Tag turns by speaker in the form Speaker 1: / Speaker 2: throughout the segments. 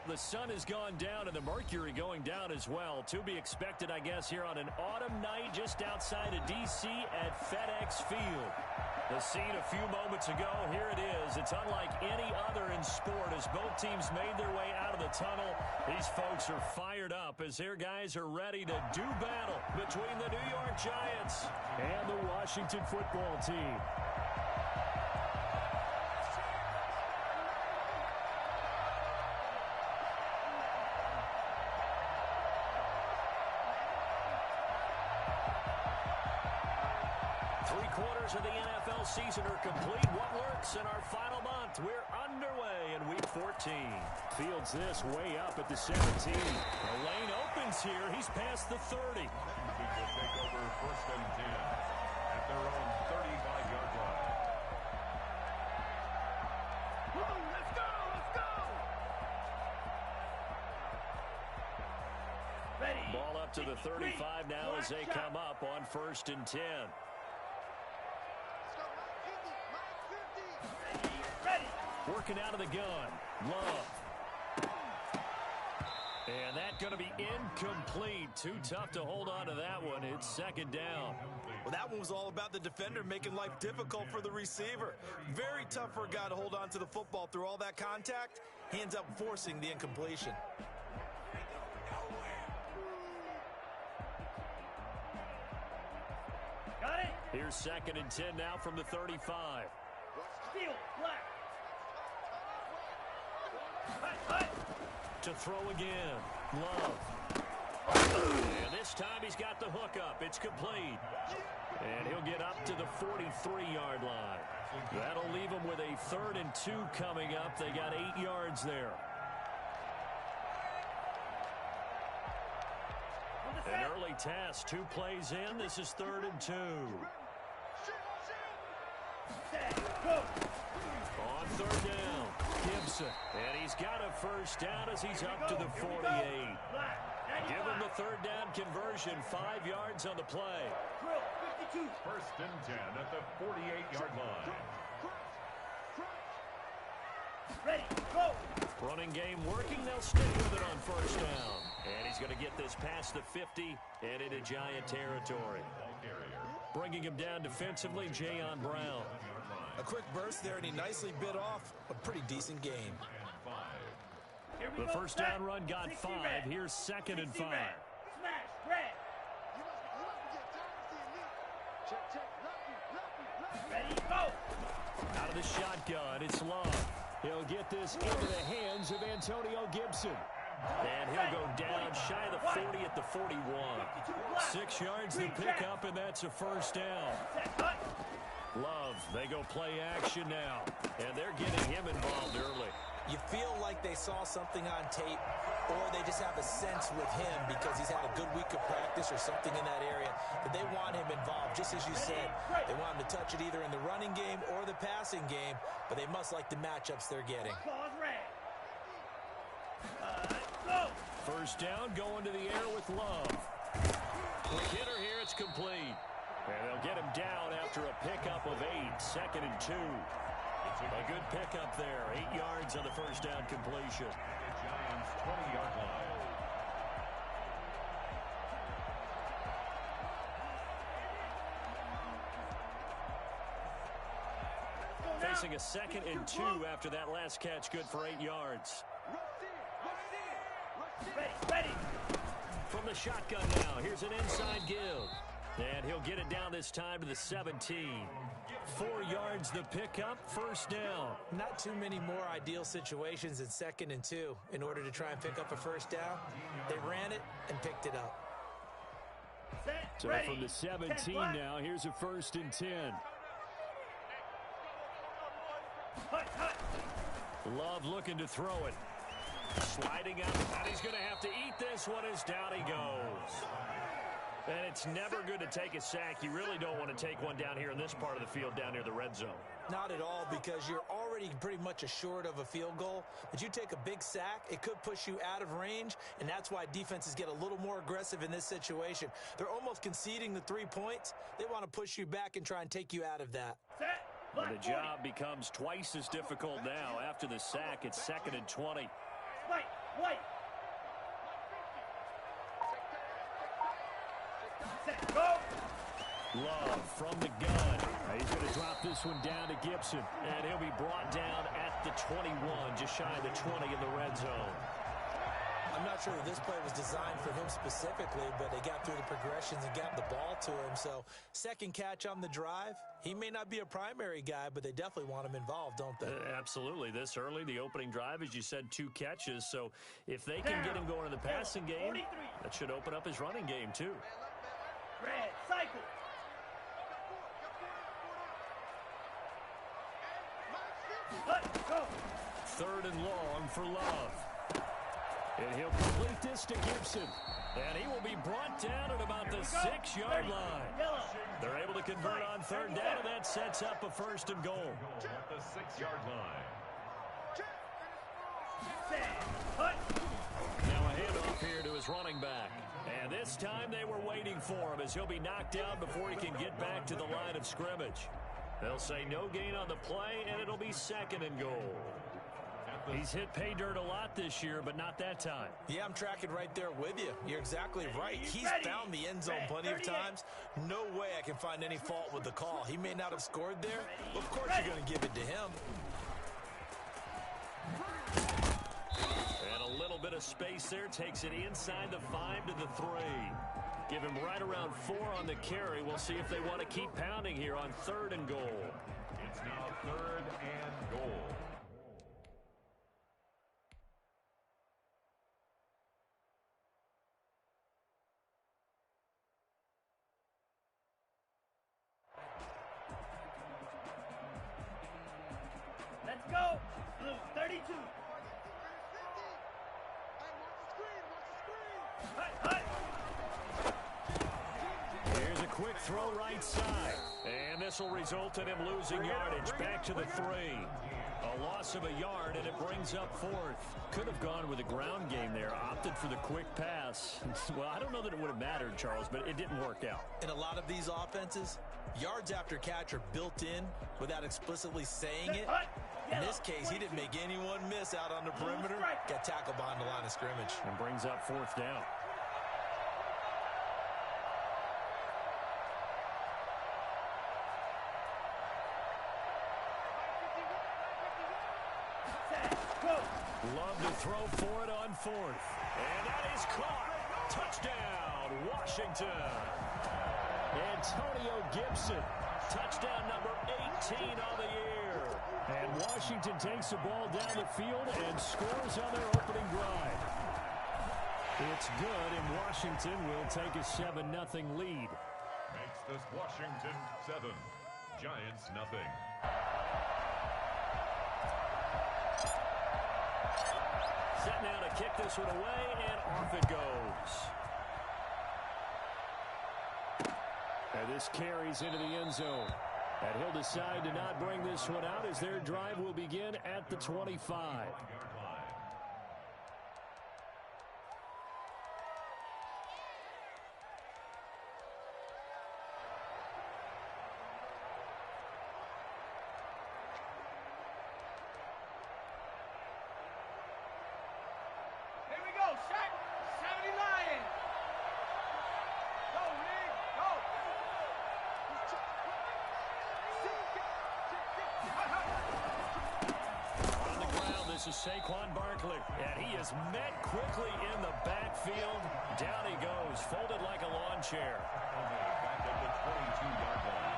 Speaker 1: The sun has gone down and the mercury going down as well. To be expected, I guess, here on an autumn night just outside of D.C. at FedEx Field. The scene a few moments ago, here it is. It's unlike any other in sport as both teams made their way out of the tunnel. These folks are fired up as their guys are ready to do battle between the New York Giants and the Washington football team. Three-quarters of the NFL season are complete. What works in our final month? We're underway in Week 14. Fields this way up at the 17. The lane opens here. He's past the 30.
Speaker 2: Will take over 1st and 10 at their own 35-yard line.
Speaker 3: Let's go! Let's go! Ready.
Speaker 1: Ball up to the 35 now as they come up on 1st and 10. Working out of the gun. Love. And that's going to be incomplete. Too tough to hold on to that one. It's 2nd down.
Speaker 4: Well, that one was all about the defender making life difficult for the receiver. Very tough for a guy to hold on to the football through all that contact. He ends up forcing the incompletion.
Speaker 3: Got it.
Speaker 1: Here's 2nd and 10 now from the 35.
Speaker 3: Field, black.
Speaker 1: To throw again. Love. And this time he's got the hook up. It's complete. And he'll get up to the 43-yard line. That'll leave him with a 3rd and 2 coming up. They got 8 yards there. An early test. 2 plays in. This is 3rd and 2. On 3rd down, Gibson. And he's got a 1st down as he's up to the 48. Give him the 3rd down conversion. 5 yards on the play.
Speaker 2: 1st and 10 at the 48-yard line.
Speaker 3: Ready, go.
Speaker 1: Running game working. They'll stick with it on 1st down. And he's going to get this past the 50 and into Giant territory. Bringing him down defensively, Jayon Brown.
Speaker 4: A quick burst there, and he nicely bit off a pretty decent game.
Speaker 1: The 1st down run got 5. Here's 2nd and 5.
Speaker 3: Smash, red. Ready, go.
Speaker 1: Out of the shotgun, it's Love. He'll get this into the hands of Antonio Gibson. And he'll go down shy of the 40 at the 41. 6 yards to pick up, and that's a 1st down. Love, they go play action now. And they're getting him involved early.
Speaker 4: You feel like they saw something on tape, or they just have a sense with him because he's had a good week of practice or something in that area that they want him involved. Just as you said, they want him to touch it either in the running game or the passing game, but they must like the matchups they're getting.
Speaker 1: 1st down, going to the air with Love. Quick hitter here, it's complete. And they'll get him down after a pickup of 8. 2nd and 2. A good pickup there. 8 yards on the 1st down completion.
Speaker 2: The Giants' 20-yard line.
Speaker 1: Facing a 2nd and 2 after that last catch, good for 8 yards.
Speaker 3: Ready.
Speaker 1: From the shotgun now, here's an inside give. And he'll get it down this time to the 17. 4 yards the pickup, 1st down.
Speaker 4: Not too many more ideal situations in 2nd and 2 in order to try and pick up a 1st down. They ran it and picked it up.
Speaker 1: So from the 17 now, here's a 1st and 10. Love looking to throw it. Sliding up, and he's going to have to eat this one as down he goes. And it's never good to take a sack. You really don't want to take one down here in this part of the field, down near the red zone.
Speaker 4: Not at all, because you're already pretty much assured of a field goal. But you take a big sack, it could push you out of range, and that's why defenses get a little more aggressive in this situation. They're almost conceding the 3 points. They want to push you back and try and take you out of that.
Speaker 1: And the job becomes twice as difficult now. After the sack, it's 2nd and 20.
Speaker 3: White. White. Set. Go.
Speaker 1: Love from the gun. He's going to drop this one down to Gibson. And he'll be brought down at the 21, just shy of the 20 in the red zone.
Speaker 4: I'm not sure that this play was designed for him specifically, but they got through the progressions and got the ball to him. So second catch on the drive. He may not be a primary guy, but they definitely want him involved, don't they?
Speaker 1: Absolutely. This early, the opening drive, as you said, 2 catches. So if they can get him going in the passing game, that should open up his running game too.
Speaker 3: Red. Cycle. Go.
Speaker 1: 3rd and long for Love. And he'll complete this to Gibson. And he will be brought down at about the 6-yard line. They're able to convert on 3rd down, and that sets up a 1st and goal.
Speaker 2: At the 6-yard line.
Speaker 1: Now a handoff here to his running back. And this time they were waiting for him as he'll be knocked down before he can get back to the line of scrimmage. They'll say no gain on the play, and it'll be 2nd and goal. He's hit pay dirt a lot this year, but not that time.
Speaker 4: Yeah, I'm tracking right there with you. You're exactly right. He's found the end zone plenty of times. No way I can find any fault with the call. He may not have scored there, but of course you're going to give it to him.
Speaker 1: And a little bit of space there. Takes it inside the 5 to the 3. Give him right around 4 on the carry. We'll see if they want to keep pounding here on 3rd and goal.
Speaker 2: It's now 3rd and goal.
Speaker 3: Let's go. Blue 32. Hut, hut.
Speaker 1: Here's a quick throw right side. And this will result in him losing yardage back to the 3. A loss of a yard, and it brings up 4th. Could have gone with a ground game there. Opted for the quick pass. Well, I don't know that it would have mattered, Charles, but it didn't work out.
Speaker 4: In a lot of these offenses, yards after catch are built in without explicitly saying it. In this case, he didn't make anyone miss out on the perimeter. Got tackled behind the line of scrimmage.
Speaker 1: And brings up 4th down. Love to throw for it on 4th. And that is caught. Touchdown, Washington. Antonio Gibson. Touchdown number 18 on the year. And Washington takes the ball down the field and scores on their opening drive. It's good, and Washington will take a 7-0 lead.
Speaker 2: Makes this Washington 7, Giants nothing.
Speaker 1: Set now to kick this one away, and off it goes. And this carries into the end zone. And he'll decide to not bring this one out as their drive will begin at the 25.
Speaker 3: Here we go. Shot. 70 Lion. Go, Lee. Go.
Speaker 1: On the ground, this is Saquon Barkley. And he is met quickly in the backfield. Down he goes, folded like a lawn chair.
Speaker 2: Back at the 22-yard line.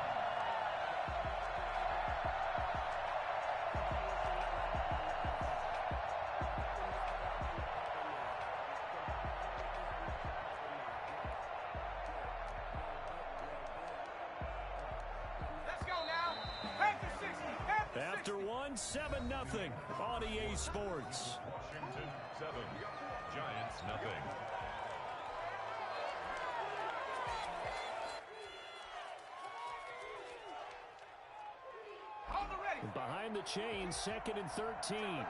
Speaker 3: Let's go now. Panther 60. Panther 60.
Speaker 1: After one, 7-0 on EA Sports.
Speaker 2: Washington 7, Giants nothing.
Speaker 3: Hold the ready.
Speaker 1: Behind the chain, 2nd and 13.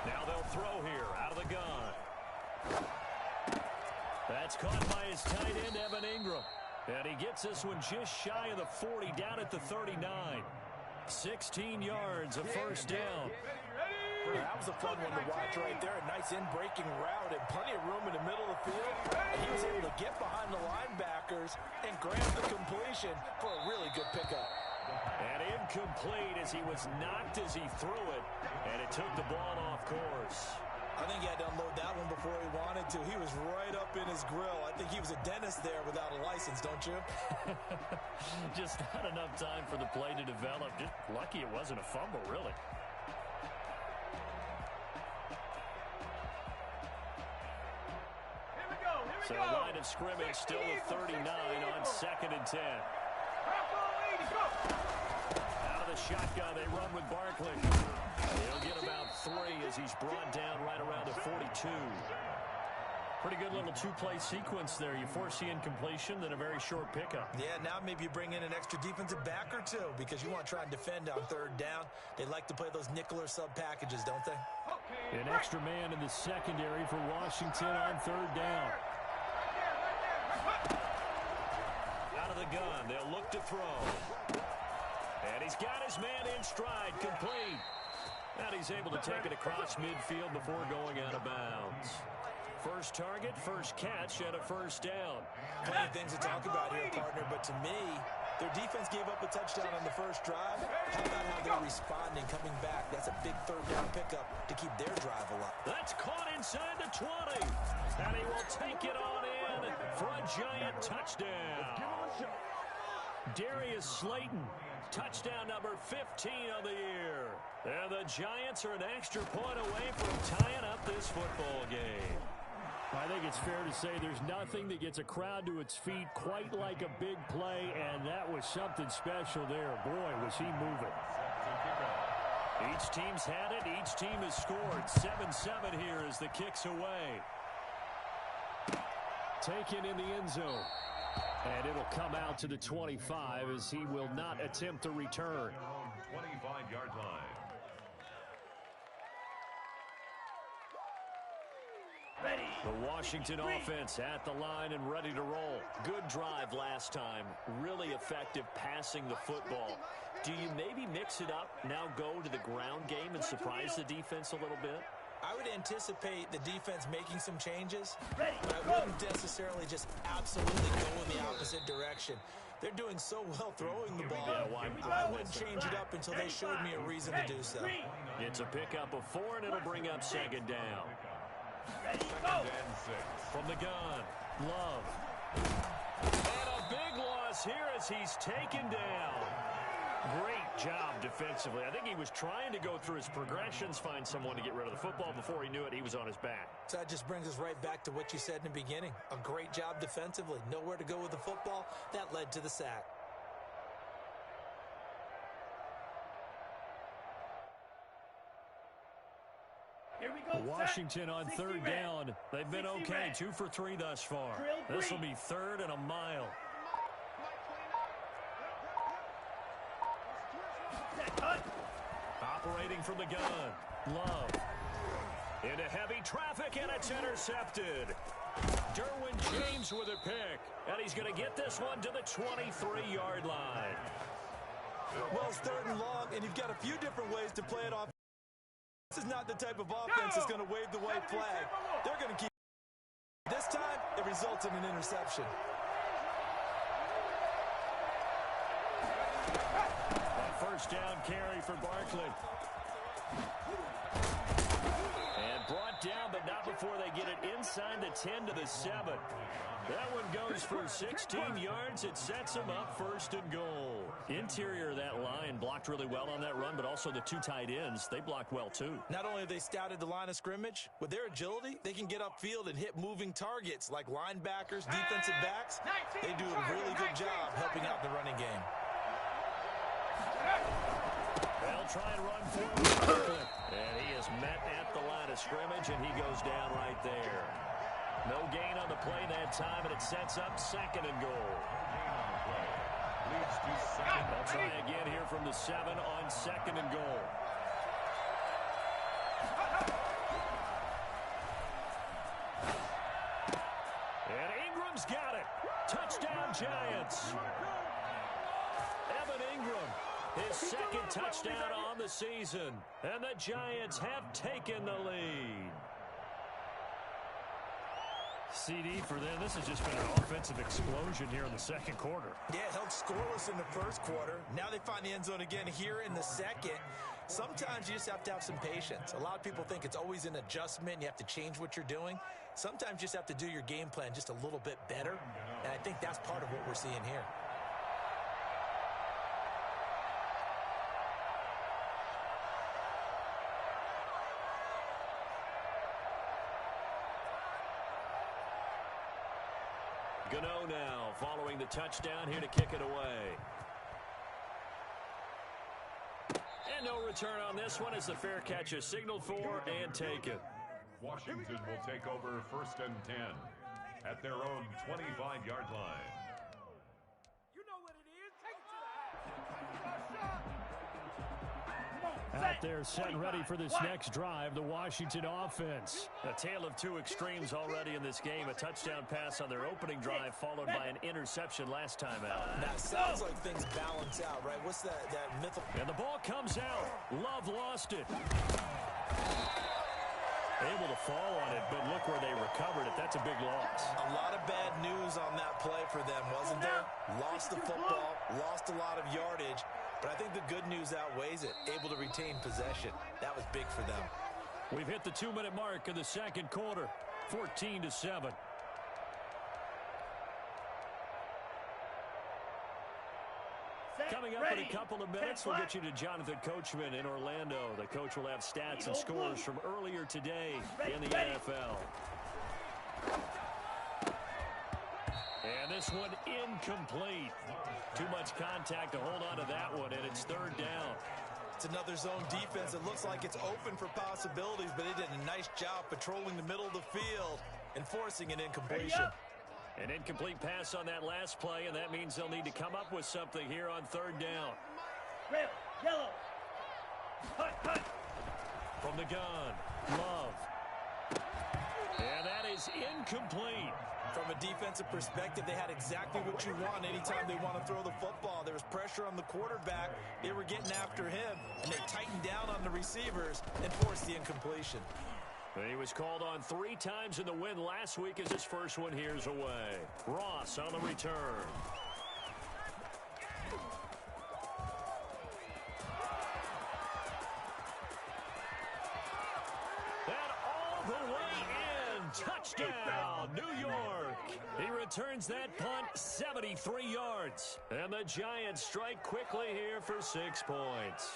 Speaker 1: Now they'll throw here out of the gun. That's caught by his tight end, Evan Ingram. And he gets this one just shy of the 40, down at the 39. 16 yards, a first down.
Speaker 4: That was a fun one to watch right there. A nice in-breaking route and plenty of room in the middle of the field. And he was able to get behind the linebackers and grab the completion for a really good pickup.
Speaker 1: And incomplete as he was knocked as he threw it. And it took the ball off course.
Speaker 4: I think he had to unload that one before he wanted to. He was right up in his grill. I think he was a dentist there without a license, don't you?
Speaker 1: Just not enough time for the play to develop. Just lucky it wasn't a fumble, really. So line of scrimmage still a 39 on 2nd and 10. Out of the shotgun, they run with Barkley. He'll get about 3 as he's brought down right around the 42. Pretty good little two-play sequence there. You force the incompletion, then a very short pickup.
Speaker 4: Yeah, now maybe you bring in an extra defensive back or two because you want to try and defend on 3rd down. They like to play those nickel or sub packages, don't they?
Speaker 1: An extra man in the secondary for Washington on 3rd down. Out of the gun, they'll look to throw. And he's got his man in stride, complete. And he's able to take it across midfield before going out of bounds. First target, first catch, and a first down.
Speaker 4: Plenty of things to talk about here, partner, but to me, their defense gave up a touchdown on the first drive. How about how they're responding, coming back? That's a big 3rd down pickup to keep their drive alive.
Speaker 1: That's caught inside the 20. And he will take it on in for a giant touchdown. Darius Slayton, touchdown number 15 of the year. And the Giants are an extra point away from tying up this football game. I think it's fair to say there's nothing that gets a crowd to its feet quite like a big play, and that was something special there. Boy, was he moving. Each team's had it. Each team has scored. 7-7 here as the kick's away. Taken in the end zone. And it'll come out to the 25 as he will not attempt to return.
Speaker 2: 25-yard line.
Speaker 1: The Washington offense at the line and ready to roll. Good drive last time. Really effective passing the football. Do you maybe mix it up, now go to the ground game and surprise the defense a little bit?
Speaker 4: I would anticipate the defense making some changes, but I wouldn't necessarily just absolutely go in the opposite direction. They're doing so well throwing the ball. I wouldn't change it up until they showed me a reason to do so.
Speaker 1: It's a pickup of 4, and it'll bring up 2nd down. From the gun, Love. And a big loss here as he's taken down. Great job defensively. I think he was trying to go through his progressions, find someone to get rid of the football. Before he knew it, he was on his back.
Speaker 4: So that just brings us right back to what you said in the beginning. A great job defensively. Nowhere to go with the football. That led to the sack.
Speaker 3: Here we go.
Speaker 1: Washington on 3rd down. They've been okay. 2 for 3 thus far. This will be 3rd and a mile. Operating from the gun. Love. Into heavy traffic, and it's intercepted. Derwin James with a pick. And he's going to get this one to the 23-yard line.
Speaker 4: Well, it's 3rd and long, and you've got a few different ways to play it off. This is not the type of offense that's going to wave the white flag. They're going to keep. This time, it results in an interception.
Speaker 1: A first down carry for Barkley. And brought down, but not before they get it inside the 10 to the 7. That one goes for 16 yards. It sets them up 1st and goal. Interior of that line blocked really well on that run, but also the 2 tight ends, they blocked well too.
Speaker 4: Not only have they scouted the line of scrimmage, with their agility, they can get upfield and hit moving targets like linebackers, defensive backs. They do a really good job helping out the running game.
Speaker 1: They'll try and run forward. And he is met at the line of scrimmage, and he goes down right there. No gain on the play that time, and it sets up 2nd and goal. They'll try again here from the 7 on 2nd and goal. And Ingram's got it. Touchdown, Giants. Evan Ingram His second touchdown on the season. And the Giants have taken the lead. CD for them. This has just been an offensive explosion here in the second quarter.
Speaker 4: Yeah, held scoreless in the first quarter. Now they find the end zone again here in the second. Sometimes you just have to have some patience. A lot of people think it's always an adjustment. You have to change what you're doing. Sometimes you just have to do your game plan just a little bit better. And I think that's part of what we're seeing here.
Speaker 1: Gano now following the touchdown here to kick it away. And no return on this one as the fair catch is signaled for and taken.
Speaker 2: Washington will take over 1st and 10 at their own 25-yard line.
Speaker 3: You know what it is. Take it to the house.
Speaker 1: Out there set ready for this next drive, the Washington offense. A tale of two extremes already in this game. A touchdown pass on their opening drive followed by an interception last time out.
Speaker 4: That sounds like things balance out, right? What's that mythical?
Speaker 1: And the ball comes out. Love lost it. Able to fall on it, but look where they recovered it. That's a big loss.
Speaker 4: A lot of bad news on that play for them, wasn't there? Lost the football, lost a lot of yardage, but I think the good news outweighs it. Able to retain possession. That was big for them.
Speaker 1: We've hit the 2-minute mark in the second quarter, 14-7. Coming up in a couple of minutes, we'll get you to Jonathan Coachman in Orlando. The coach will have stats and scores from earlier today in the NFL. And this one incomplete. Too much contact to hold on to that one, and it's 3rd down.
Speaker 4: It's another zone defense. It looks like it's open for possibilities, but they did a nice job patrolling the middle of the field and forcing an incompletion.
Speaker 1: An incomplete pass on that last play, and that means they'll need to come up with something here on 3rd down.
Speaker 3: Red, yellow. Hut.
Speaker 1: From the gun, Love. And that is incomplete.
Speaker 4: From a defensive perspective, they had exactly what you want anytime they want to throw the football. There was pressure on the quarterback. They were getting after him, and they tightened down on the receivers and forced the incompletion.
Speaker 1: He was called on 3 times in the win last week as his first one here's away. Ross on the return. And all the way in. Touchdown, New York. He returns that punt 73 yards. And the Giants strike quickly here for 6 points.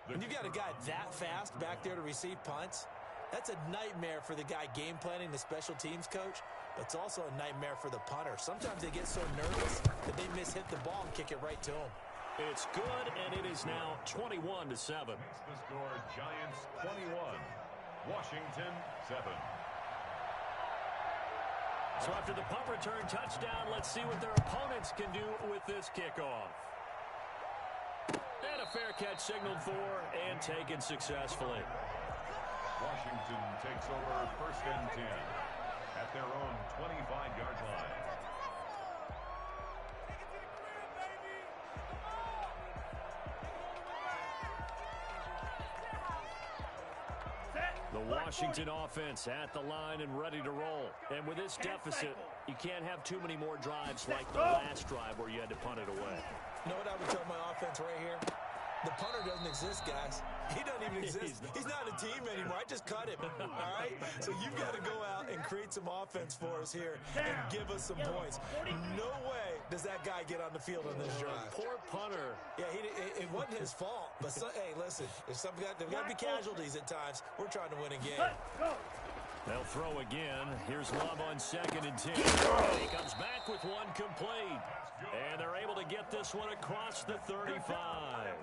Speaker 4: When you got a guy that fast back there to receive punts, that's a nightmare for the guy game planning, the special teams coach, but it's also a nightmare for the punter. Sometimes they get so nervous that they hit the ball and kick it right to him.
Speaker 1: It's good, and it is now 21-7.
Speaker 2: The score, Giants 21, Washington 7.
Speaker 1: So after the punt return touchdown, let's see what their opponents can do with this kickoff. And a fair catch signaled for and taken successfully.
Speaker 2: Washington takes over 1st and 10 at their own 25-yard line.
Speaker 1: The Washington offense at the line and ready to roll. And with this deficit, you can't have too many more drives like the last drive where you had to punt it away.
Speaker 4: You know what I would tell my offense right here? The punter doesn't exist, guys. He doesn't even exist. He's not a team anymore. I just cut him, all right? So you've got to go out and create some offense for us here and give us some points. No way does that guy get on the field on this drive.
Speaker 1: Poor punter.
Speaker 4: Yeah, it wasn't his fault. But, hey, listen, there's got to be casualties at times. We're trying to win a game.
Speaker 1: They'll throw again. Here's Love on 2nd and 10. He comes back with one complete. And they're able to get this one across the 35.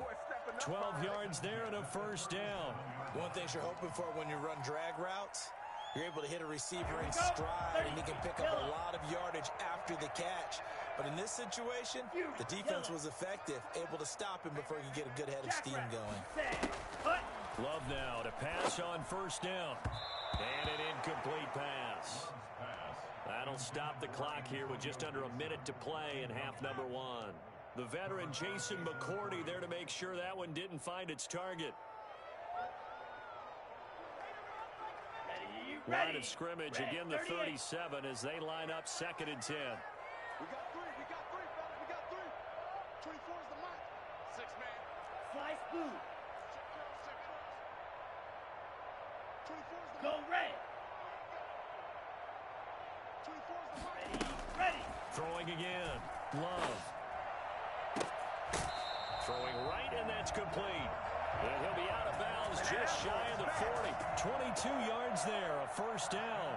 Speaker 1: 12 yards there and a 1st down.
Speaker 4: One thing you're hoping for when you run drag routes, you're able to hit a receiver in stride, and he can pick up a lot of yardage after the catch. But in this situation, the defense was effective, able to stop him before he could get a good head of steam going.
Speaker 1: Love now to pass on 1st down. And an incomplete pass. That'll stop the clock here with just under a minute to play in half number 1. The veteran Jason McCourty there to make sure that one didn't find its target. Line of scrimmage, again the 37 as they line up 2nd and 10.
Speaker 3: We got three, fellas, we got three. 24 is the mark. 6 man.
Speaker 5: Slice blue.
Speaker 3: 24 is the
Speaker 5: Go red.
Speaker 3: 24 is the mark.
Speaker 5: Ready.
Speaker 1: Throwing again. Love. Throwing right, and that's complete. And he'll be out of bounds just shy of the 40. 22 yards there, a first down.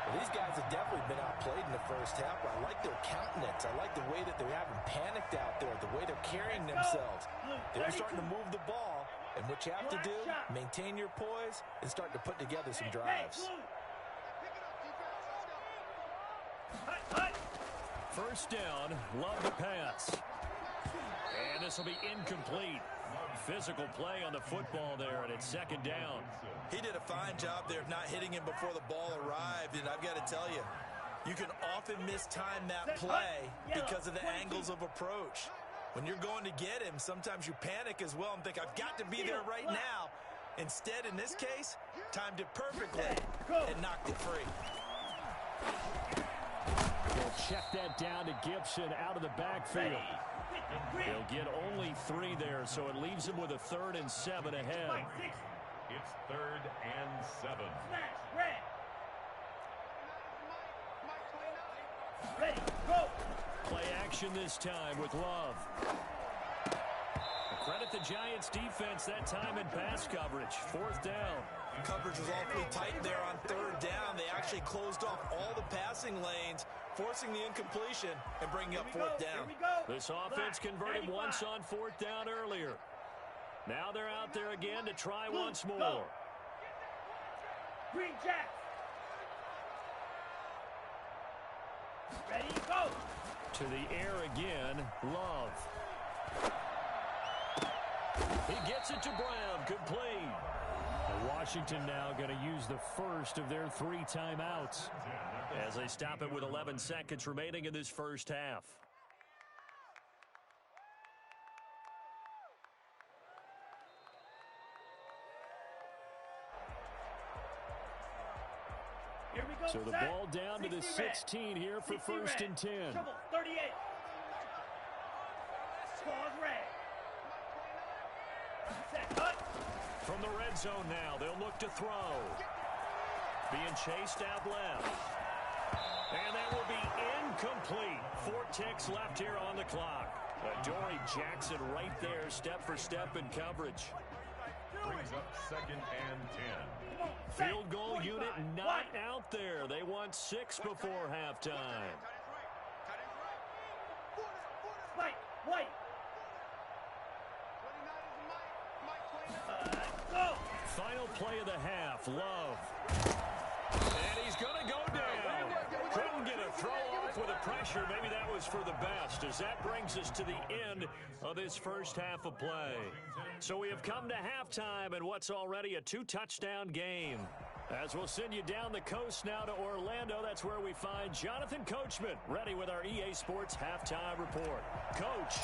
Speaker 4: Well, these guys have definitely been outplayed in the first half, but I like their countenance. I like the way that they haven't panicked out there, the way they're carrying themselves. They're starting to move the ball, and what you have to do, maintain your poise and start to put together some drives.
Speaker 1: First down, Love the pass. And this will be incomplete. Physical play on the football there, and it's 2nd down.
Speaker 4: He did a fine job there of not hitting him before the ball arrived, and I've got to tell you, you can often mistime that play because of the angles of approach. When you're going to get him, sometimes you panic as well and think, I've got to be there right now. Instead, in this case, timed it perfectly and knocked it free.
Speaker 1: They'll check that down to Gibson out of the backfield. He'll get only 3 there, so it leaves him with a 3rd and 7 ahead.
Speaker 2: It's 3rd and 7.
Speaker 5: Ready, go.
Speaker 1: Play action this time with Love. Credit the Giants defense that time in pass coverage. 4th down.
Speaker 4: Coverage was awfully tight there on 3rd down. They actually closed off all the passing lanes, forcing the incompletion and bringing up 4th down.
Speaker 1: This offense converted once on 4th down earlier. Now they're out there again to try once more.
Speaker 5: Green Jack. Ready, go.
Speaker 1: To the air again, Love. He gets it to Brown, complete. Washington now going to use the first of their 3 timeouts as they stop it with 11 seconds remaining in this first half.
Speaker 5: Here we go.
Speaker 1: So the ball down to the 16 here for 1st and 10.
Speaker 5: Trouble, 38. Pause red. Set, cut.
Speaker 1: From the red zone now, they'll look to throw. Being chased out left. And that will be incomplete. 4 ticks left here on the clock. Adoree Jackson right there, step for step in coverage.
Speaker 2: Brings up 2nd and 10.
Speaker 1: Field goal unit not out there. They want 6 before halftime.
Speaker 5: Mike, White. Go.
Speaker 1: Final play of the half, Love. And he's going to go down. Couldn't get a throw off with the pressure. Maybe that was for the best, as that brings us to the end of this first half of play. So we have come to halftime in what's already a 2-touchdown game. As we'll send you down the coast now to Orlando, that's where we find Jonathan Coachman ready with our EA Sports halftime report. Coach.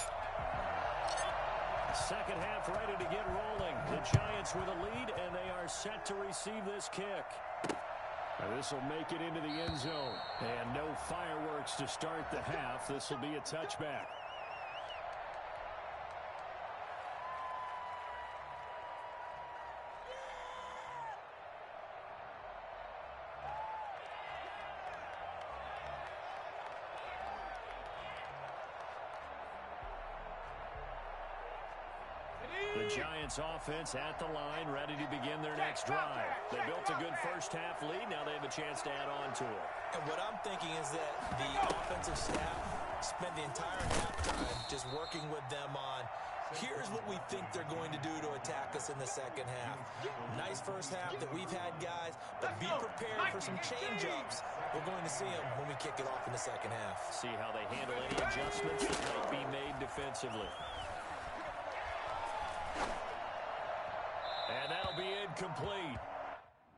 Speaker 1: Second half ready to get rolling. The Giants with a lead, and they are set to receive this kick. And this will make it into the end zone. And no fireworks to start the half. This will be a touchback. The Giants offense at the line, ready to begin their next drive. They built a good first half lead. Now they have a chance to add on to it.
Speaker 4: And what I'm thinking is that the offensive staff spent the entire halftime just working with them on, here's what we think they're going to do to attack us in the second half. Nice first half that we've had, guys, but be prepared for some change-ups. We're going to see them when we kick it off in the second half.
Speaker 1: See how they handle any adjustments that might be made defensively. And that'll be incomplete.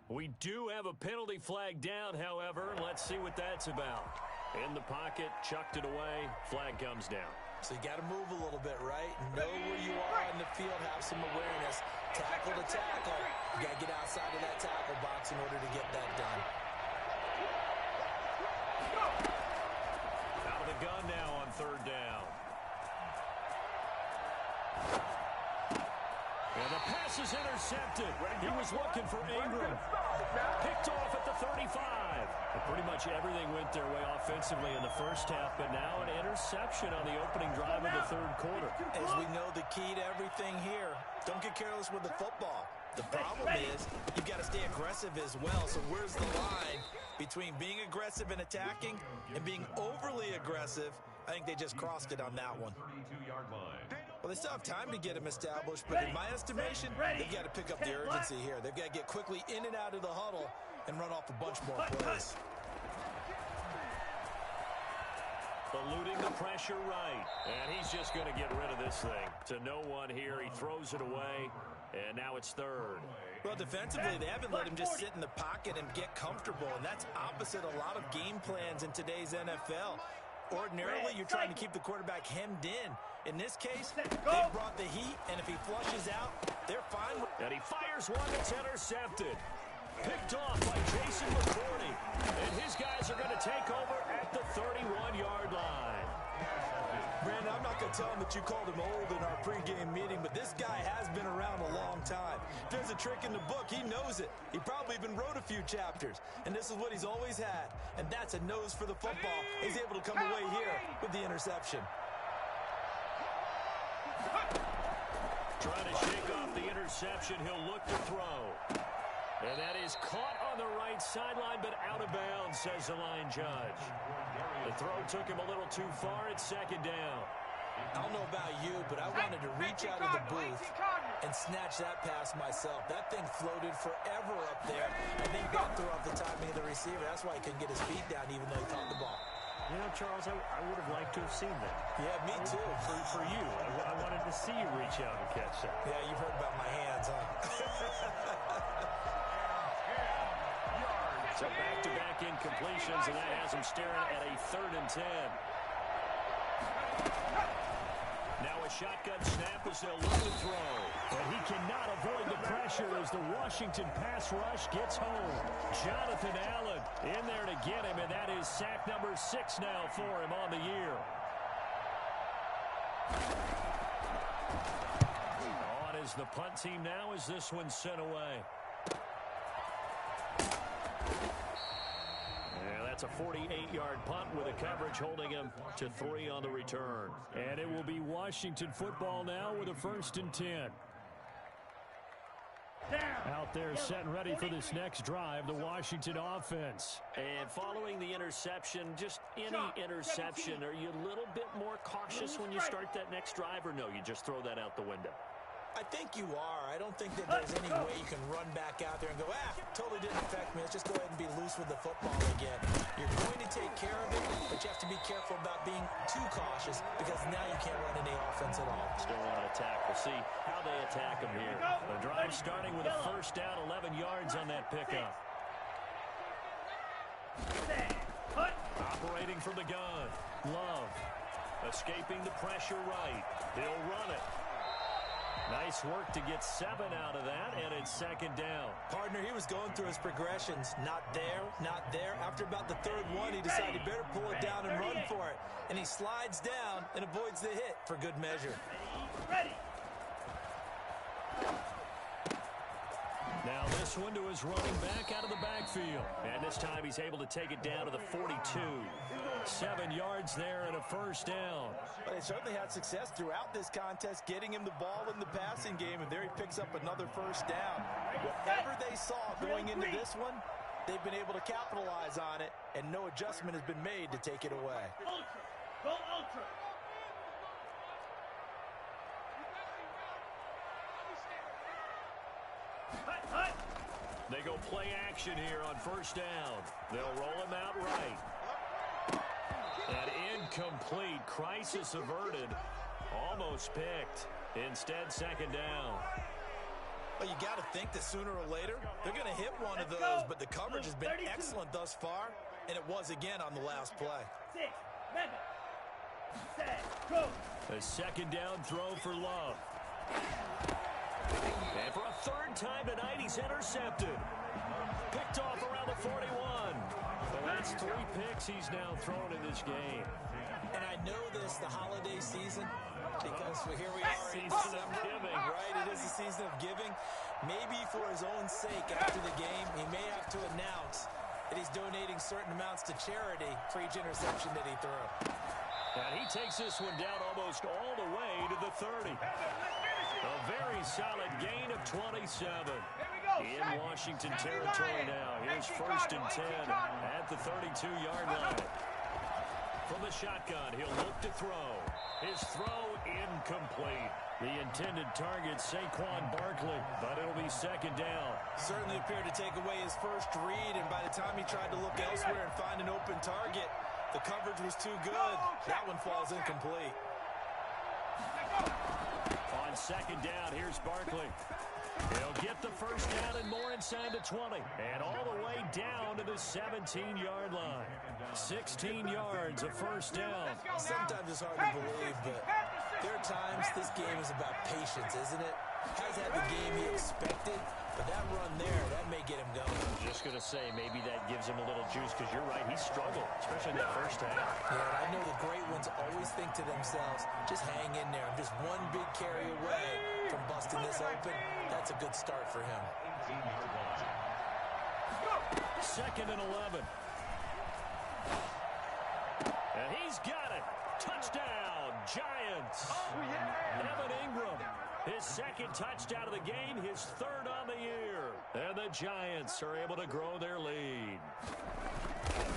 Speaker 1: We do have a penalty flag down, however. Let's see what that's about. In the pocket, chucked it away. Flag comes down.
Speaker 4: So you got to move a little bit, right? Know where you are in the field, have some awareness. Tackle to tackle. You got to get outside of that tackle box in order to get that done.
Speaker 1: Out of the gun now on third down. And the pass is intercepted. He was looking for Ingram. Picked off at the 35. And pretty much everything went their way offensively in the first half, but now an interception on the opening drive of the third quarter.
Speaker 4: As we know, the key to everything here, don't get careless with the football. The problem is you've got to stay aggressive as well. So where's the line between being aggressive and attacking and being overly aggressive? I think they just crossed it on that one.
Speaker 2: 32-yard line.
Speaker 4: Well, they still have time to get him established, but in my estimation, they've got to pick up the urgency here. They've got to get quickly in and out of the huddle and run off a bunch more plays.
Speaker 1: Eluding the pressure right. And he's just going to get rid of this thing. To no one here. He throws it away. And now it's third.
Speaker 4: Well, defensively, they haven't let him just sit in the pocket and get comfortable. And that's opposite a lot of game plans in today's NFL. Ordinarily, you're trying to keep the quarterback hemmed in. In this case, they brought the heat, and if he flushes out, they're fine.
Speaker 1: And he fires one that's intercepted. Picked off by Jason McCourty. And his guys are going to take over at the 31-yard line.
Speaker 4: Brandon, I'm not going to tell him that you called him old in our pregame meeting, but this guy has been around a long time. If there's a trick in the book, he knows it. He probably even wrote a few chapters, and this is what he's always had, and that's a nose for the football. He's able to come away here with the interception.
Speaker 1: Trying to shake off the interception. He'll look to throw. And that is caught on the right sideline, but out of bounds, says the line judge. The throw took him a little too far. It's second down.
Speaker 4: I don't know about you, but I wanted to reach out of the booth and snatch that pass myself. That thing floated forever up there. I think got through off the timing of the receiver. That's why he couldn't get his feet down even though he caught the ball.
Speaker 1: You know, Charles, I would have liked to have seen that.
Speaker 4: Yeah, me too.
Speaker 1: For you. I wanted to see you reach out and catch that.
Speaker 4: Yeah, you've heard about my hands, huh?
Speaker 1: So back-to-back incompletions, and that has him staring at a 3rd and 10. Now a shotgun snap as they'll look to throw. But he cannot avoid the pressure as the Washington pass rush gets home. Jonathan Allen in there to get him, and that is sack number 6 now for him on the year. On is the punt team now as this one's sent away. That's a 48-yard punt with a coverage holding him to 3 on the return. And it will be Washington football now with a 1st and 10. Out there set and ready for this next drive, the Washington offense. And following the interception, just any interception, are you a little bit more cautious when you start that next drive, or no, you just throw that out the window?
Speaker 4: I think you are. I don't think that there's any way you can run back out there and go, totally didn't affect me. Let's just go ahead and be loose with the football again. You're going to take care of it, but you have to be careful about being too cautious because now you can't run any offense at all.
Speaker 1: Still want to attack. We'll see how they attack him here. The drive starting with a 1st down, 11 yards on that pickup. Operating from the gun. Love. Escaping the pressure right. He'll run it. Nice work to get 7 out of that, and it's 2nd down.
Speaker 4: Partner, he was going through his progressions. Not there, not there. After about the 3rd one, he decided he better pull it down and run for it. And he slides down and avoids the hit for good measure.
Speaker 5: Ready.
Speaker 1: Now this one to his running back out of the backfield. And this time he's able to take it down to the 42. 7 yards there and a 1st down.
Speaker 4: But they certainly had success throughout this contest, getting him the ball in the passing game, and there he picks up another 1st down. Whatever they saw going into this one, they've been able to capitalize on it, and no adjustment has been made to take it away.
Speaker 5: Ultra. Go ultra.
Speaker 1: They go play action here on 1st down. They'll roll him out right. And incomplete. Crisis averted. Almost picked. Instead, 2nd down.
Speaker 4: Well, you got to think that sooner or later, they're going to hit one of those, but the coverage has been excellent thus far, and it was again on the last play.
Speaker 5: 6, 7. Set. Go.
Speaker 1: A second down throw for Love. And for a third time tonight, he's intercepted. Picked off around the 41. So that's 3 picks he's now thrown in this game.
Speaker 4: And I know this, the holiday season, because here we are in
Speaker 1: Season of
Speaker 4: December,
Speaker 1: giving.
Speaker 4: right? It is the season of giving. Maybe for his own sake after the game, he may have to announce that he's donating certain amounts to charity for each interception that he threw.
Speaker 1: And he takes this one down almost all the way to the 30. A very solid gain of 27. In Washington territory now. Here's 1st and 10 at the 32-yard line. From the shotgun, he'll look to throw. His throw incomplete. The intended target, Saquon Barkley, but it'll be 2nd down.
Speaker 4: Certainly appeared to take away his first read, and by the time he tried to look elsewhere and find an open target, the coverage was too good. That one falls incomplete.
Speaker 1: On 2nd down, here's Barkley. He'll get the first down and more inside the 20. And all the way down to the 17-yard line. 16 yards, a first down.
Speaker 4: Sometimes it's hard to believe, but there are times this game is about patience, isn't it? Has had the game he expected, but that run there, that may get him going.
Speaker 1: Just going to say, maybe that gives him a little juice, because you're right, he struggled, especially in that first half.
Speaker 4: Yeah, and I know the great ones always think to themselves, just hang in there. I'm just one big carry away from busting this open. That's a good start for him.
Speaker 1: 2nd and 11. And he's got it. Touchdown, Giants. Evan Ingram, his 2nd touchdown of the game, his 3rd on the year. And the Giants are able to grow their lead.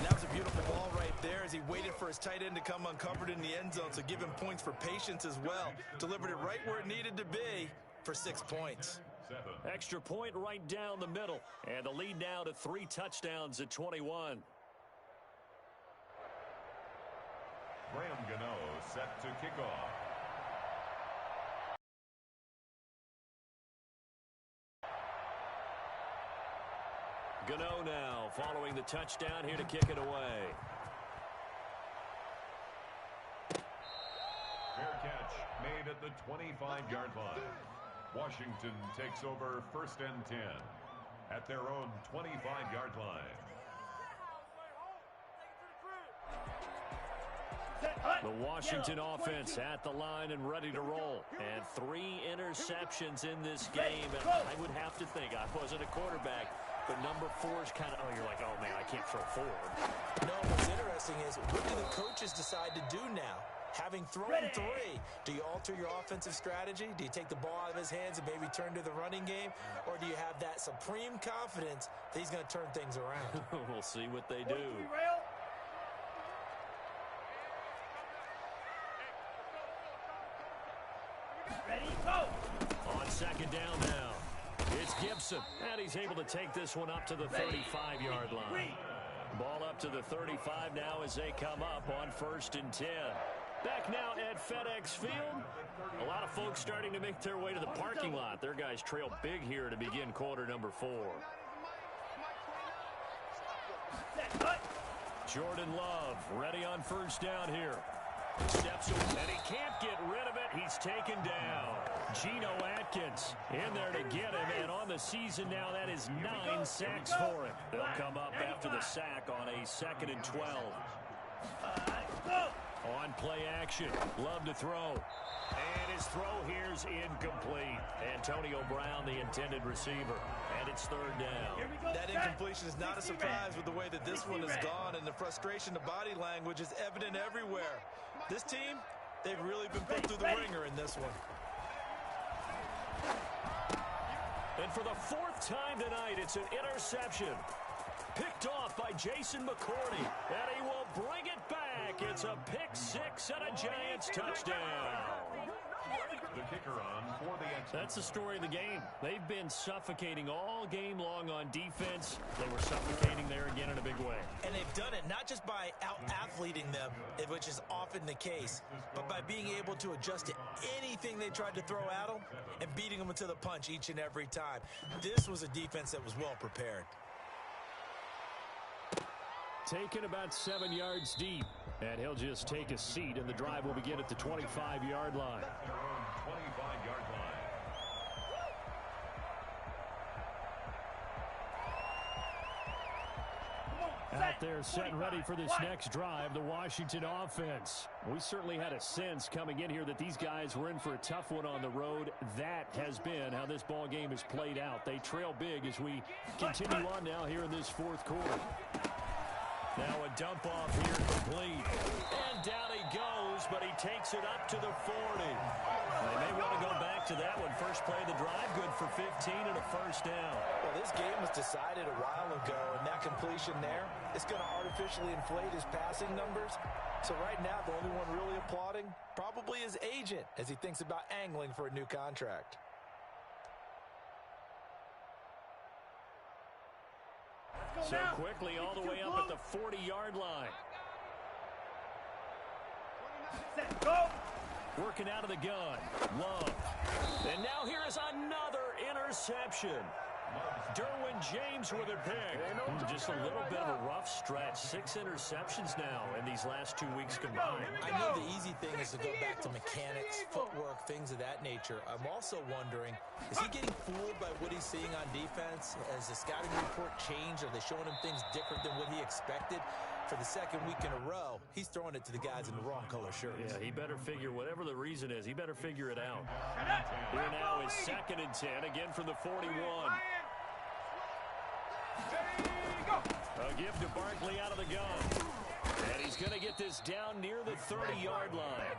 Speaker 4: That was a beautiful ball right there as he waited for his tight end to come uncovered in the end zone, so give him points for patience as well. Delivered it right where it needed to be for 6 points.
Speaker 1: Extra point right down the middle. And the lead now to 3 touchdowns at 21.
Speaker 2: Graham Gano set to kick off.
Speaker 1: Gano now following the touchdown here to kick it away.
Speaker 2: Fair catch made at the 25-yard line. Washington takes over 1st and 10 at their own 25-yard line.
Speaker 1: The Washington offense at the line and ready to roll. And 3 interceptions in this game. And I would have to think, I wasn't a quarterback, but number 4 is kind of, you're like, oh, man, I can't throw 4.
Speaker 4: No, what's interesting is, what do the coaches decide to do now? Having thrown 3, do you alter your offensive strategy? Do you take the ball out of his hands and maybe turn to the running game? Or do you have that supreme confidence that he's going to turn things around?
Speaker 1: We'll see what they do.
Speaker 5: Ready, go!
Speaker 1: On 2nd down now, it's Gibson. And he's able to take this one up to the 35-yard line. Ball up to the 35 now as they come up on 1st and 10. Back now at FedEx Field. A lot of folks starting to make their way to the parking lot. Their guys trail big here to begin quarter number 4. Jordan Love ready on 1st down here. Steps away, and he can't get rid of it. He's taken down. Geno Atkins in there to get him, and on the season now, that is 9 sacks for him. They'll come up after the sack on a 2nd and 12. On play action, Love to throw. And his throw here's incomplete. Antonio Brown, the intended receiver. And it's 3rd down.
Speaker 4: That incompletion is not a surprise with the way that this one has gone, and the frustration, the body language is evident everywhere. This team, they've really been put through the ringer in this one.
Speaker 1: And for the 4th time tonight, it's an interception. Picked off by Jason McCourty, and he will bring it back. It's a pick 6 and a Giants touchdown.
Speaker 2: The kicker on for the extra.
Speaker 1: That's the story of the game. They've been suffocating all game long on defense. They were suffocating there again in a big way.
Speaker 4: And they've done it not just by out-athleting them, which is often the case, but by being able to adjust to anything they tried to throw at them and beating them to the punch each and every time. This was a defense that was well prepared.
Speaker 1: Taken about 7 yards deep. And he'll just take a seat, and the drive will begin at the 25-yard line.
Speaker 2: Their own 25-yard line.
Speaker 1: Out there set and ready for this next drive, the Washington offense. We certainly had a sense coming in here that these guys were in for a tough one on the road. That has been how this ball game has played out. They trail big as we continue on now here in this fourth quarter. Now a dump off here complete. And down he goes, but he takes it up to the 40. They may want to go back to that one. First play of the drive, good for 15 and a first down.
Speaker 4: Well, this game was decided a while ago, and that completion there is going to artificially inflate his passing numbers. So right now, the only one really applauding probably his agent as he thinks about angling for a new contract.
Speaker 1: So quickly all the way up at the 40-yard line.
Speaker 5: Set, go.
Speaker 1: Working out of the gun. Love. And now here is another interception. Derwin James with a pick. Just a little bit of a rough stretch. 6 interceptions now in these last 2 weeks combined.
Speaker 4: I know the easy thing is to go back to mechanics, footwork, things of that nature. I'm also wondering, is he getting fooled by what he's seeing on defense? Has the scouting report changed? Are they showing him things different than what he expected? For the second week in a row, he's throwing it to the guys in the wrong color shirts.
Speaker 1: Yeah, he better figure, whatever the reason is, he better figure it out. Here now is 2nd and 10, again from the 41. A give to Barkley out of the gun. And he's going to get this down near the 30-yard line.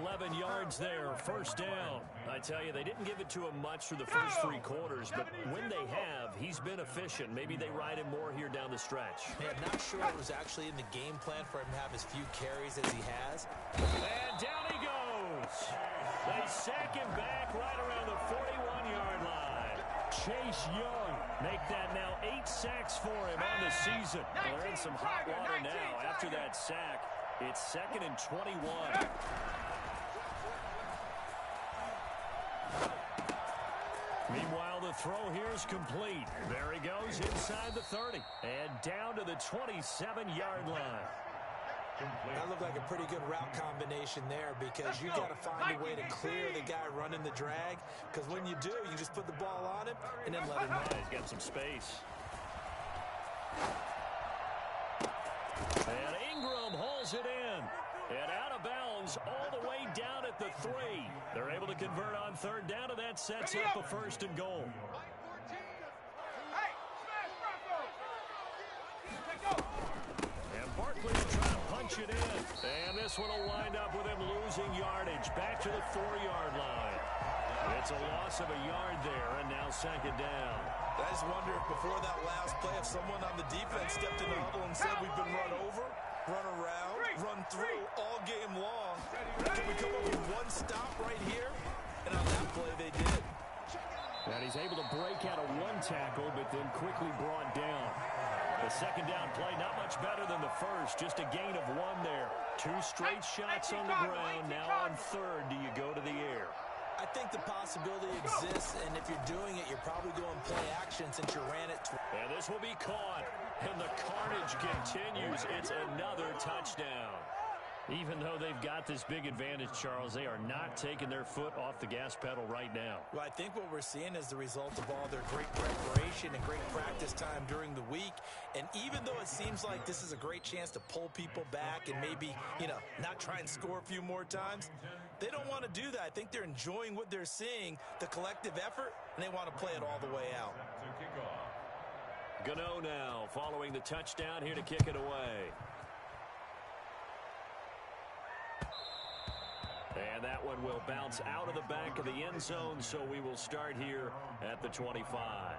Speaker 1: 11 yards there, first down. I tell you, they didn't give it to him much through the first 3 quarters, but when they have, he's been efficient. Maybe they ride him more here down the stretch.
Speaker 4: Man, not sure it was actually in the game plan for him to have as few carries as he has.
Speaker 1: And down he goes. They sack him back right around the 41-yard line. Chase Young make that now 8 sacks for him on the season. They're in some hot water now after that sack. It's 2nd and 21. Meanwhile, the throw here is complete. There he goes inside the 30 and down to the 27-yard line.
Speaker 4: That looked like a pretty good route combination there because you got to find a way to clear the guy running the drag, because when you do, you just put the ball on him and then let him run.
Speaker 1: He's got some space. And Ingram hauls it in. And out of bounds all the way down at the 3. They're able to convert on 3rd down, and that sets up a 1st and goal. And Barkley's trying to punch it in. And this one will wind up with him losing yardage. Back to the 4-yard line. It's a loss of a yard there, and now 2nd down.
Speaker 4: I just wonder if before that last play, if someone on the defense stepped in the huddle and said, we've been run over, run around, run through all game long. Can we come up with one stop right here? And on that play, they did.
Speaker 1: And he's able to break out of 1 tackle, but then quickly brought down. The 2nd down play, not much better than the first. Just a gain of 1 there. 2 straight shots on the ground. Now on 3rd, do you go to the air?
Speaker 4: I think the possibility exists, and if you're doing it, you're probably going play action since you ran it.
Speaker 1: And this will be caught, and the carnage continues. It's another touchdown. Even though they've got this big advantage, Charles, they are not taking their foot off the gas pedal right now.
Speaker 4: Well, I think what we're seeing is the result of all their great preparation and great practice time during the week. And even though it seems like this is a great chance to pull people back and maybe, not try and score a few more times, they don't want to do that. I think they're enjoying what they're seeing, the collective effort, and they want to play it all the way out.
Speaker 1: Gano now following the touchdown here to kick it away. And that one will bounce out of the back of the end zone, so we will start here at the 25.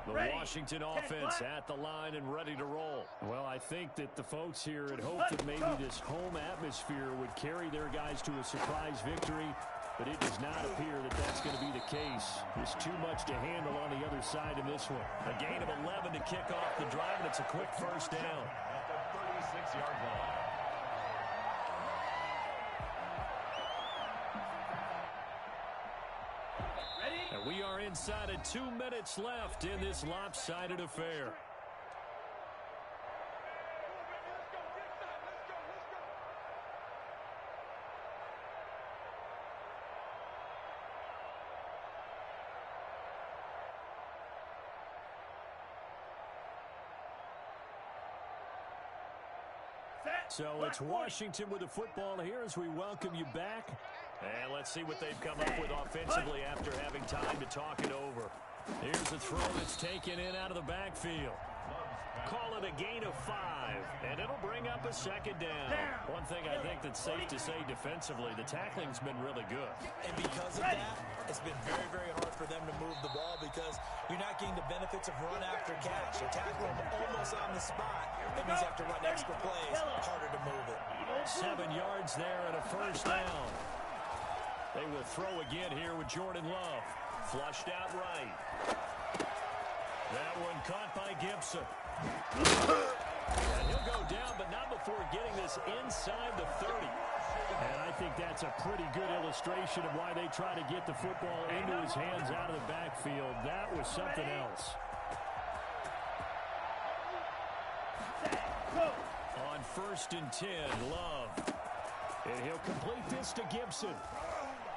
Speaker 1: The Washington offense at the line and ready to roll. Well, I think that the folks here had hoped that maybe this home atmosphere would carry their guys to a surprise victory, but it does not appear that that's going to be the case. There's too much to handle on the other side in this one. A gain of 11 to kick off the drive, and it's a quick first down.
Speaker 2: At the 36-yard line.
Speaker 1: We are inside of 2 minutes left in this lopsided affair. So it's Washington with the football here as we welcome you back. And let's see what they've come up with offensively after having time to talk it over. Here's a throw that's taken in out of the backfield. Call it a gain of 5, and it'll bring up a second down. One thing I think that's safe to say defensively, the tackling's been really good.
Speaker 4: And because of that, it's been very, very hard for them to move the ball because you're not getting the benefits of run after catch. They're tackling almost on the spot. That means you have to run extra plays, harder to move it.
Speaker 1: 7 yards there and a first down. They will throw again here with Jordan Love. Flushed out right. That one caught by Gibson. And he'll go down, but not before getting this inside the 30. And I think that's a pretty good illustration of why they try to get the football into his hands out of the backfield. That was something else. On 1st and 10, Love. And he'll complete this to Gibson.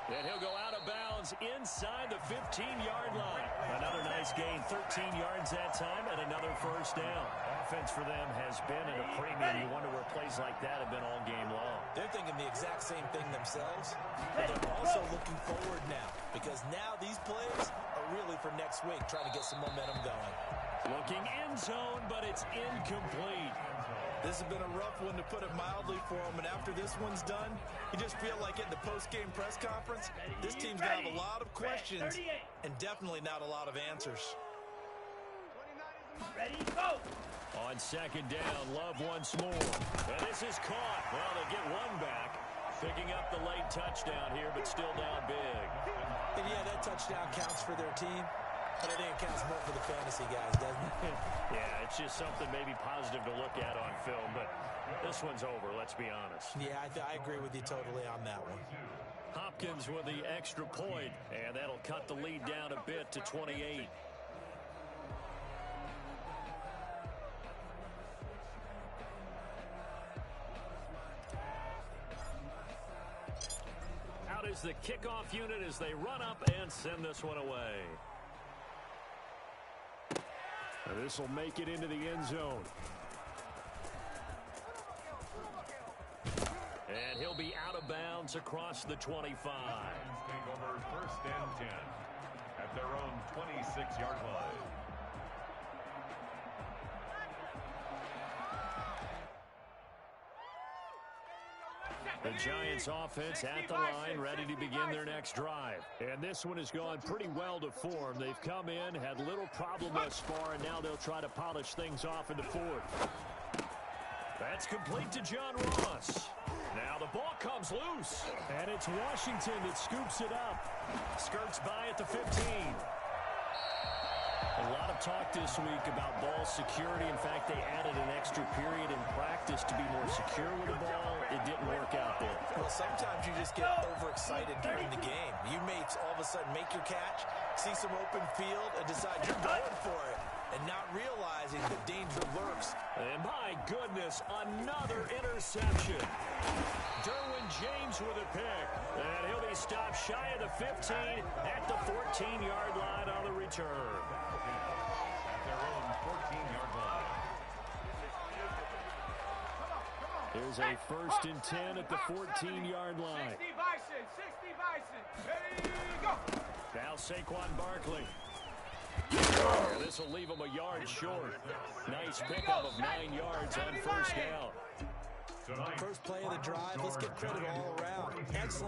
Speaker 1: And he'll go out of bounds inside the 15-yard line. Another nice gain, 13 yards that time, and another first down. Offense for them has been at a premium. You wonder where plays like that have been all game long.
Speaker 4: They're thinking the exact same thing themselves, but they're also looking forward now because now these plays are really for next week, trying to get some momentum going.
Speaker 1: Looking end zone, but it's incomplete.
Speaker 4: This has been a rough one, to put it mildly, for them. And after this one's done, you just feel like in the post-game press conference, this team's going to have a lot of questions and definitely not a lot of answers.
Speaker 5: Ready, go!
Speaker 1: On 2nd down, Love once more. And this is caught. Well, they get one back. Picking up the late touchdown here, but still down big.
Speaker 4: And yeah, that touchdown counts for their team. But I think it counts more for the fantasy guys, doesn't it?
Speaker 1: Yeah, it's just something maybe positive to look at on film, but this one's over, let's be honest.
Speaker 4: Yeah, I agree with you totally on that one.
Speaker 1: Hopkins with the extra point, and that'll cut the lead down a bit to 28. Out is the kickoff unit as they run up and send this one away. This will make it into the end zone. And he'll be out of bounds across the 25.
Speaker 2: Take over 1st and 10 at their own 26-yard line.
Speaker 1: The Giants offense at the line, ready to begin their next drive. And this one has gone pretty well to form. They've come in, had little problem thus far, and now they'll try to polish things off in the 4th. That's complete to John Ross. Now the ball comes loose, and it's Washington that scoops it up. Skirts by at the 15. A lot of talk this week about ball security. In fact, they added an extra period in practice to be more secure with the ball. It didn't work out there.
Speaker 4: Well, sometimes you just get overexcited during the game. You may all of a sudden make your catch, see some open field, and decide you're going for it, and not realizing the danger lurks.
Speaker 1: And my goodness, another interception. Derwin James with a pick. And he'll be stopped shy of the 15 at the 14-yard line on the return.
Speaker 2: At their own 14-yard line.
Speaker 1: There's a 1st and 10 at the 14-yard line.
Speaker 5: 60 Bison, ready, go!
Speaker 1: Now Saquon Barkley. And this will leave him a yard short. Nice pickup of 9 yards on 1st down.
Speaker 4: First play of the drive, let's give credit all around. Excellent